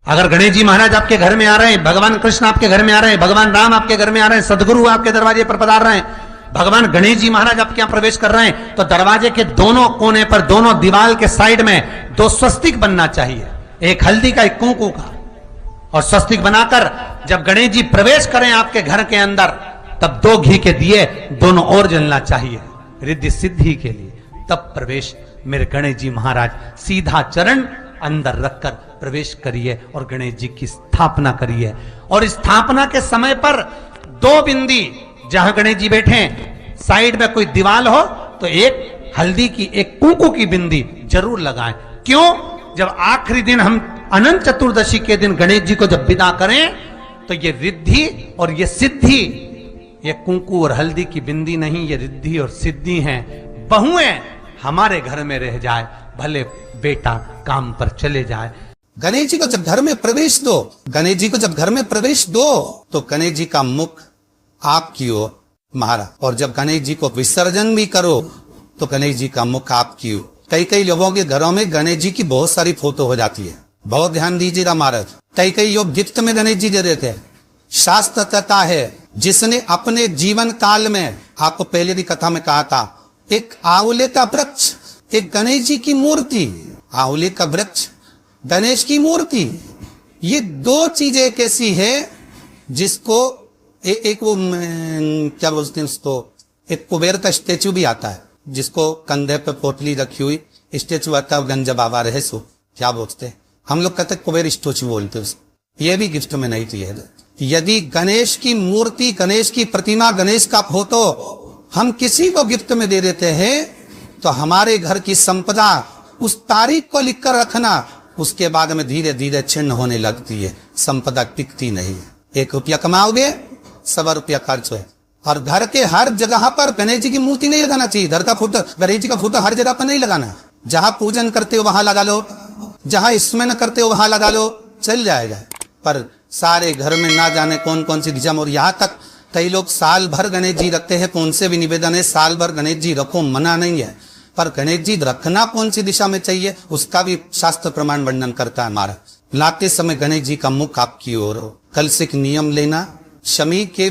अगर गणेश जी महाराज आपके घर में आ रहे हैं, भगवान कृष्ण आपके घर में आ रहे हैं, भगवान राम आपके घर में आ रहे हैं, सदगुरु आपके दरवाजे पर पधार रहे हैं, भगवान गणेश जी महाराज आपके यहां प्रवेश कर रहे हैं, तो दरवाजे के दोनों कोने पर, दोनों दीवार के साइड में 2 स्वस्तिक बनना चाहिए, एक हल्दी का, एक कुंकू का। और स्वस्तिक बनाकर जब गणेश जी प्रवेश करें आपके घर के अंदर, तब 2 घी के दिए दोनों ओर जलना चाहिए रिद्धि सिद्धि के लिए। तब प्रवेश मेरे गणेश जी महाराज सीधा चरण अंदर रखकर प्रवेश करिए और गणेश जी की स्थापना करिए। और स्थापना के समय पर 2 बिंदी, जहां गणेश जी बैठे साइड में कोई दीवार हो तो एक हल्दी की, एक कुंकू की बिंदी जरूर लगाएं। क्यों? जब आखिरी दिन हम अनंत चतुर्दशी के दिन गणेश जी को जब विदा करें, तो ये रिद्धि और ये सिद्धि, ये कुंकू और हल्दी की बिंदी नहीं, ये रिद्धि और सिद्धि हैं। बहुएं हमारे घर में रह जाए, भले बेटा काम पर चले जाए। गणेश जी को जब घर में प्रवेश दो, गणेश जी को जब घर में प्रवेश दो, तो गणेश जी का मुख आपकी ओर मारा, और जब गणेश जी को विसर्जन भी करो तो गणेश जी का मुख आपकी ओर। कई लोगों के घरों में गणेश जी की बहुत सारी फोटो हो जाती है, बहुत ध्यान दीजिएगा महाराज। कई लोग गिफ्ट में गणेश जी दे देते हैं। शास्त्र कहता है, जिसने अपने जीवन काल में, आपको पहले की कथा में कहा था, एक आंवले का वृक्ष, एक गणेश जी की मूर्ति, आंवले का वृक्ष, गणेश की मूर्ति, ये 2 चीजें कैसी है जिसको एक वो क्या बोलते हैं उसको, एक कुबेर का स्टेचू भी आता है, जिसको कंधे पे पोटली रखी हुई स्टेचू आता है, गंज बाबा रहे सो, क्या बोलते हैं हम लोग, कहते कुबेर स्टेचू बोलते हैं उसको। ये भी गिफ्ट में नहीं चाहिए। यदि गणेश की मूर्ति, गणेश की प्रतिमा, गणेश का फोटो हम किसी को गिफ्ट में दे देते हैं, तो हमारे घर की संपदा उस तारीख को लिखकर रखना, उसके बाद में धीरे धीरे छिन्न होने लगती है, संपदा टिकती नहीं है। 1 रुपया कमाओगे, 100 रुपया खर्च है। और घर के हर जगह पर गणेश जी की मूर्ति नहीं लगाना चाहिए। घर का फोटो, गणेश जी का फोटो हर जगह पर नहीं लगाना। जहां पूजन करते हो वहां लगा लो, जहां स्मरण करते हो वहां लगा लो, चल जाएगा। पर सारे घर में ना जाने कौन कौन सी दिशा में, और यहाँ तक कई लोग साल भर गणेश जी रखते हैं, तो उनसे भी निवेदन है साल भर गणेश जी रखो, मना नहीं है, पर गणेश जी रखना कौन सी दिशा में चाहिए उसका भी शास्त्र प्रमाण वर्णन करता है हमारा। लाते समय गणेश जी का मुख आपकी ओर हो। कल से एक नियम लेना, शमी के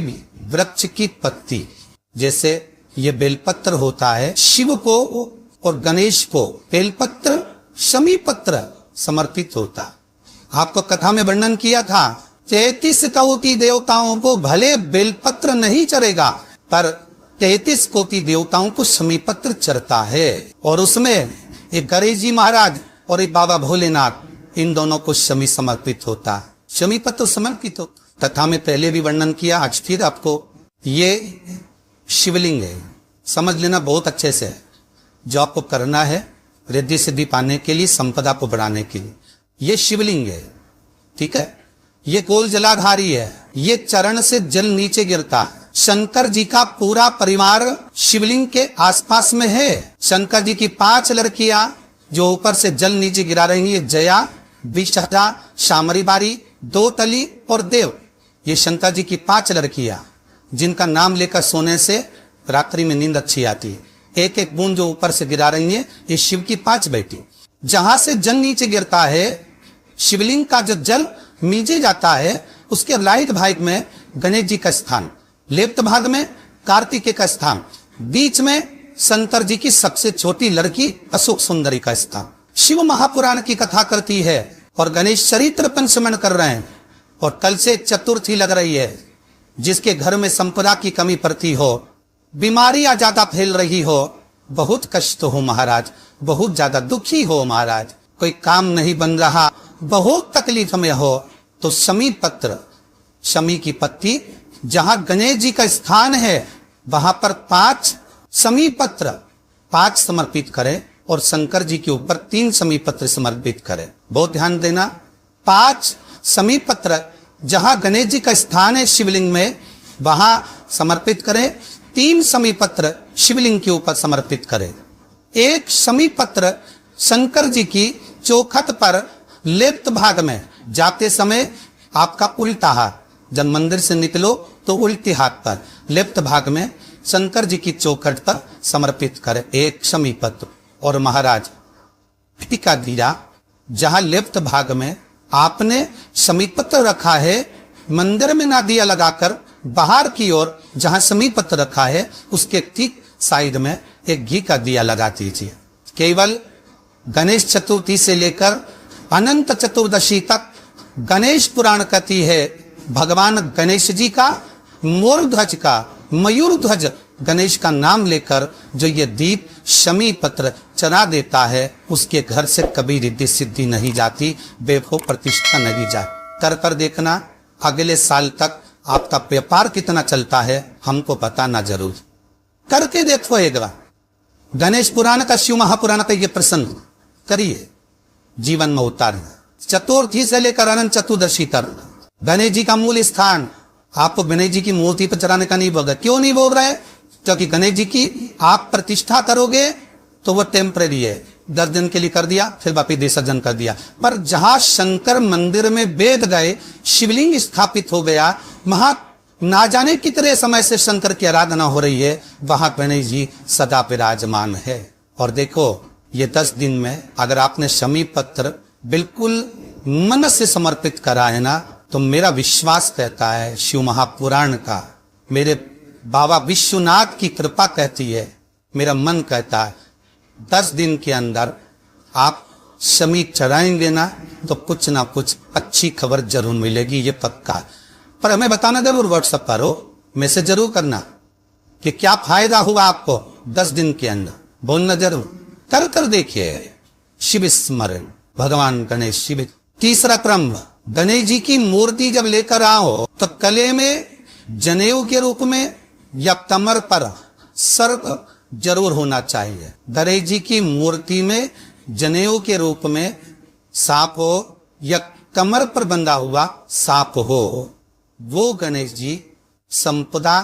वृक्ष की पत्ती, जैसे ये बेलपत्र होता है, शिव को और गणेश को बेलपत्र, शमी पत्र समर्पित होता। आपको कथा में वर्णन किया था, 33 कोटि देवताओं को भले बेलपत्र नहीं चढ़ेगा, पर 33 कोटि देवताओं को शमी पत्र चढ़ता है। और उसमें एक गणेश जी महाराज और एक बाबा भोलेनाथ, इन दोनों को शमी समर्पित होता, शमी पत्र समर्पित हो। तथा में पहले भी वर्णन किया, आज फिर आपको, ये शिवलिंग है, समझ लेना बहुत अच्छे से। जो आपको करना है रिद्धि सिद्धि पाने के लिए, संपदा को बढ़ाने के लिए, ये शिवलिंग है, ठीक है। ये गोल जलाधारी है, ये चरण से जल नीचे गिरता है। शंकर जी का पूरा परिवार शिवलिंग के आसपास में है। शंकर जी की 5 लड़कियां जो ऊपर से जल नीचे गिरा रही है, जया, विषहरा, शामरी बारी, 2 तली और देव, ये शंकर जी की 5 लड़कियां, जिनका नाम लेकर सोने से रात्रि में नींद अच्छी आती है। एक एक बूंद जो ऊपर से गिरा रही है, ये शिव की 5 बेटी। जहां से जल नीचे गिरता है, शिवलिंग का जो जल नीचे जाता है, उसके राइट भाग में गणेश जी का स्थान, लेफ्ट भाग में कार्तिकेय का स्थान, बीच में शंकर जी की सबसे छोटी लड़की अशोक सुंदरी का स्थान। शिव महापुराण की कथा करती है और गणेश चरित्र पंचमन कर रहे हैं। और कल से चतुर्थी लग रही है। जिसके घर में संपदा की कमी पड़ती हो, बीमारियां ज्यादा फैल रही हो, बहुत कष्ट हो महाराज, बहुत ज्यादा दुखी हो महाराज, कोई काम नहीं बन रहा, बहुत तकलीफ में हो, तो शमी पत्र, शमी की पत्ती, जहां गणेश जी का स्थान है वहां पर 5 शमी पत्र, 5 समर्पित करें और शंकर जी के ऊपर 3 शमी पत्र समर्पित करें। बहुत ध्यान देना, 5 शमी पत्र जहां गणेश जी का स्थान है शिवलिंग में, वहां समर्पित करें। 3 शमी पत्र शिवलिंग के ऊपर समर्पित करें। 1 शमी पत्र शंकर जी की चौखट पर लेफ्ट भाग में, जाते समय आपका उल्टा हाथ, जब मंदिर से निकलो तो उल्टे हाथ पर लेफ्ट भाग में शंकर जी की चौखट पर समर्पित करें 1 शमी पत्र। और महाराज टिका दीरा, जहां लेफ्ट भाग में आपने समीप पत्र रखा है, मंदिर में ना दिया लगाकर बाहर की ओर जहां समीप पत्र रखा है उसके ठीक साइड में एक घी का दिया लगा दीजिए। केवल गणेश चतुर्थी से लेकर अनंत चतुर्दशी तक गणेश पुराण कहती है भगवान गणेश जी का मोर ध्वज का मयूर ध्वज गणेश का नाम लेकर जो ये दीप शमी पत्र चढ़ा देता है उसके घर से कभी रिद्धि सिद्धि नहीं जाती, बेभो प्रतिष्ठा नहीं जाती। कर देखना अगले साल तक आपका व्यापार कितना चलता है हमको बताना जरूर, करके देखो एक बार। गणेश पुराण का शिव महापुराण का ये प्रसंग करिए, जीवन में उतारना। चतुर्थी से लेकर अनंत चतुर्दशी तक गणेश जी का मूल स्थान आपको गणेश जी की मूर्ति पर चढ़ाने का नहीं बोल रहा। क्यों नहीं बोल रहा है? क्योंकि गणेश जी की आप प्रतिष्ठा करोगे तो वो टेम्परेरी है, 10 दिन के लिए कर दिया फिर वापिस विसर्जन कर दिया। पर जहां शंकर मंदिर में वेद गए, शिवलिंग स्थापित हो गया, वहां ना जाने कितने समय से शंकर की आराधना हो रही है, वहां गणेश जी सदा विराजमान है। और देखो ये 10 दिन में अगर आपने शमी पत्र बिल्कुल मन से समर्पित करा है ना, तो मेरा विश्वास कहता है शिव महापुराण का, मेरे बाबा विश्वनाथ की कृपा कहती है, मेरा मन कहता है 10 दिन के अंदर आप शमी चढ़ाएंगे ना तो कुछ ना कुछ अच्छी खबर जरूर मिलेगी, ये पक्का। पर हमें बताना जरूर, व्हाट्सएप पर हो, मैसेज जरूर करना कि क्या फायदा हुआ आपको 10 दिन के अंदर, बोलना जरूर। कर देखिए शिव स्मरण भगवान गणेश शिव। तीसरा क्रम, गणेश जी की मूर्ति जब लेकर आओ तो गले में जनेऊ के रूप में या कमर पर सर्प जरूर होना चाहिए। गणेश जी की मूर्ति में जनेऊ के रूप में सांप हो या कमर पर बंधा हुआ सांप हो, वो गणेश जी संपदा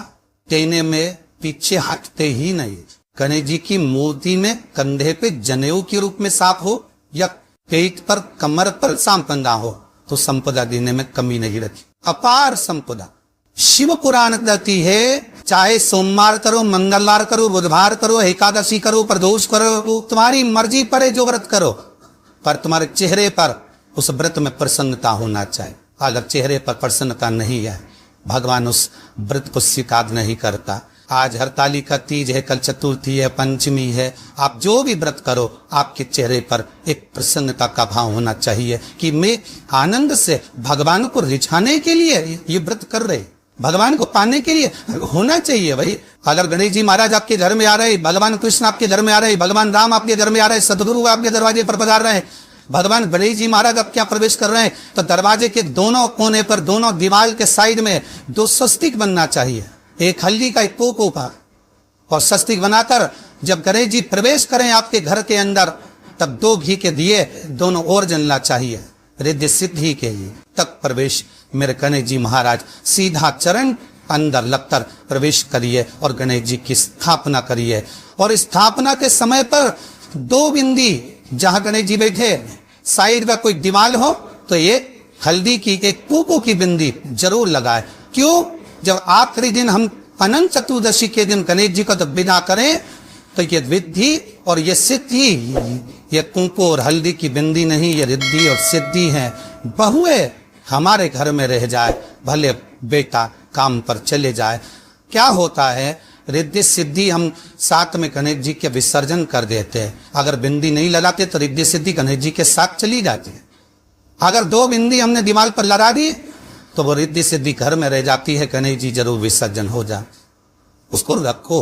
देने में पीछे हटते ही नहीं। गणेश जी की मूर्ति में कंधे पे जनेऊ के रूप में सांप हो या पेट पर कमर पर सांप बंधा हो तो संपदा देने में कमी नहीं रखी, अपार संपदा। शिव पुराण कहती है चाहे सोमवार करो, मंगलवार करो, बुधवार करो, एकादशी करो, प्रदोष करो, तुम्हारी मर्जी पर है जो व्रत करो, पर तुम्हारे चेहरे पर उस व्रत में प्रसन्नता होना चाहिए। अगर चेहरे पर प्रसन्नता नहीं है भगवान उस व्रत को स्वीकार नहीं करता। आज हरताली का तीज है, कल चतुर्थी है, पंचमी है, आप जो भी व्रत करो आपके चेहरे पर एक प्रसन्नता का भाव होना चाहिए कि मैं आनंद से भगवान को रिझाने के लिए ये व्रत कर रहे, भगवान को पाने के लिए होना चाहिए भाई। अगर गणेश जी महाराज आपके घर में आ रहे, भगवान कृष्ण आपके घर में आ रहे, भगवान राम आपके घर में आ रहे, सदगुरु आपके दरवाजे पर पधार रहे हैं, भगवान गणेश जी महाराज अब क्या प्रवेश कर रहे हैं, तो दरवाजे के दोनों कोने पर, दोनों दीवार के साइड में 2 स्वस्तिक बनना चाहिए, एक हल्दी का, एक कोको का, और स्वस्तिक बनाकर जब गणेश जी प्रवेश करें आपके घर के अंदर तब 2 घी के दिए दोनों ओर जलना चाहिए, रिद्धि सिद्धि के लिए तक प्रवेश। मेरे गणेश जी महाराज सीधा चरण अंदर लगकर प्रवेश करिए और गणेश जी की स्थापना करिए। और स्थापना के समय पर 2 बिंदी जहां गणेश जी बैठे साइड में कोई दीवार हो तो ये हल्दी की, एक कोको की बिंदी जरूर लगाए। क्यों? जब आखिरी दिन हम अनंत चतुर्दशी के दिन गणेश जी को तो विदा करें तो ये विद्धि और ये सिद्धि, ये कुंकू और हल्दी की बिंदी नहीं, ये रिद्धि और सिद्धि है। बहुए हमारे घर में रह जाए, भले बेटा काम पर चले जाए, क्या होता है रिद्धि सिद्धि हम साथ में गणेश जी के विसर्जन कर देते हैं। अगर बिंदी नहीं लगाते तो रिद्धि सिद्धि गणेश जी के साथ चली जाती है। अगर 2 बिंदी हमने दीवार पर लगा दी तो वो रिद्धि सिद्धि घर में रह जाती है, गणेश जी जरूर विसर्जन हो जाए। उसको रखो।